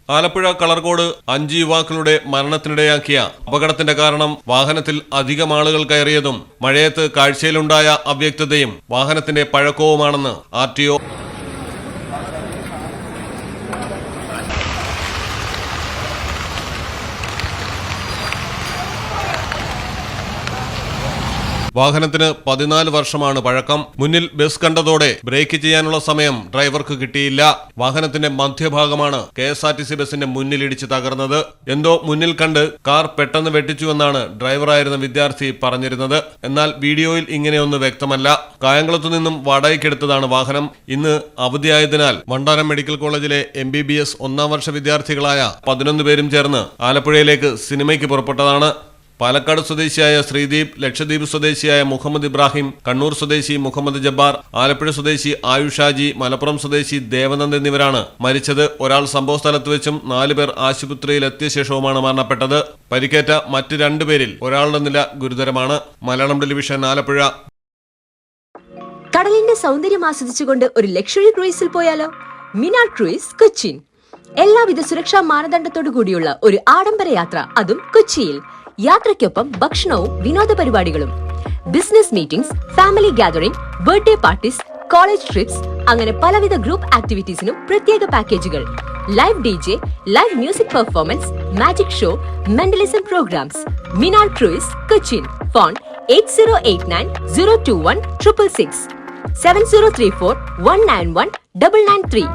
ആലപ്പുഴ കളർകോട് 5 യുവാക്കളുടെ മരണത്തിനിടയാക്കിയ അപകടത്തിന്റെ കാരണം വാഹനത്തിൽ അധികം ആളുകൾ കയറിയതും മഴയത്ത് കാഴ്ചയിലുണ്ടായ അവ്യക്തതയും വാഹനത്തിന്റെ പഴക്കവുമാണെന്ന് RTO വാഹനത്തിന് 14 വർഷമാണ് പഴക്കം. മുന്നിൽ ബസ് കണ്ടതോടെ ബ്രേക്ക് ചെയ്യാനുള്ള സമയം ഡ്രൈവർക്ക് കിട്ടിയില്ല. വാഹനത്തിന്റെ മധ്യഭാഗമാണ് KSRTC ബസിന്റെ മുന്നിലിടിച്ച് തകർന്നത്. എന്തോ മുന്നിൽ കണ്ട് കാർ പെട്ടെന്ന് വെട്ടിച്ചുവെന്നാണ് ഡ്രൈവറായിരുന്ന വിദ്യാർത്ഥി പറഞ്ഞിരുന്നത്. എന്നാൽ വീഡിയോയിൽ ഇങ്ങനെയൊന്ന് വ്യക്തമല്ല. കായംകുളത്തു നിന്നും വാടകയ്ക്കെടുത്തതാണ് വാഹനം. ഇന്ന് അവധിയായതിനാൽ വണ്ടാനം മെഡിക്കൽ കോളേജിലെ MBBS 1ാം വർഷ വിദ്യാർത്ഥികളായ 11 പേരും ചേർന്ന് ആലപ്പുഴയിലേക്ക് സിനിമയ്ക്ക് പുറപ്പെട്ടതാണ്. പാലക്കാട് സ്വദേശിയായ ശ്രീദീപ്, ലക്ഷദ്വീപ് സ്വദേശിയായ മുഹമ്മദ് ഇബ്രാഹിം, കണ്ണൂർ സ്വദേശി മുഹമ്മദ് ജബ്ബാർ, ആലപ്പുഴ സ്വദേശി ആയുഷാജി, മലപ്പുറം സ്വദേശി ദേവനന്ദ് എന്നിവരാണ് മരിച്ചത്. ഒരാൾ സംഭവസ്ഥലത്ത് വെച്ചും 4 പേർ ആശുപത്രിയിൽ എത്തിയ ശേഷവുമാണ് മരണപ്പെട്ടത്. പരിക്കേറ്റ മറ്റ് 2 പേരിൽ ഒരാളുടെ നില ഗുരുതരമാണ്. മലയാളം ടെലിവിഷൻ, ആലപ്പുഴ. കടലിന്റെ സൗന്ദര്യം ആസ്വദിച്ചുകൊണ്ട് ഒരു ലക്ഷറി ക്രൂയിസിൽ പോയാലോ? മിനാർ ക്രൂയിസ്, കൊച്ചിൻ. എല്ലാവിധ സുരക്ഷാ മാനദണ്ഡത്തോടു കൂടിയുള്ള ഒരു ആഡംബര യാത്ര, അതും കൊച്ചിയിൽ. യാത്രയ്ക്കൊപ്പം ഭക്ഷണവും വിനോദ പരിപാടികളും, business meetings, family gathering, birthday parties, college trips, അങ്ങനെ പലവിധ ഗ്രൂപ്പ് ആക്ടിവിറ്റീസിനും പ്രത്യേക പാക്കേജുകൾ. Live DJ, live music performance, magic show, mentalism programs. Minar cruise, Cochin. Phone 8089 021 666 7034 191 993.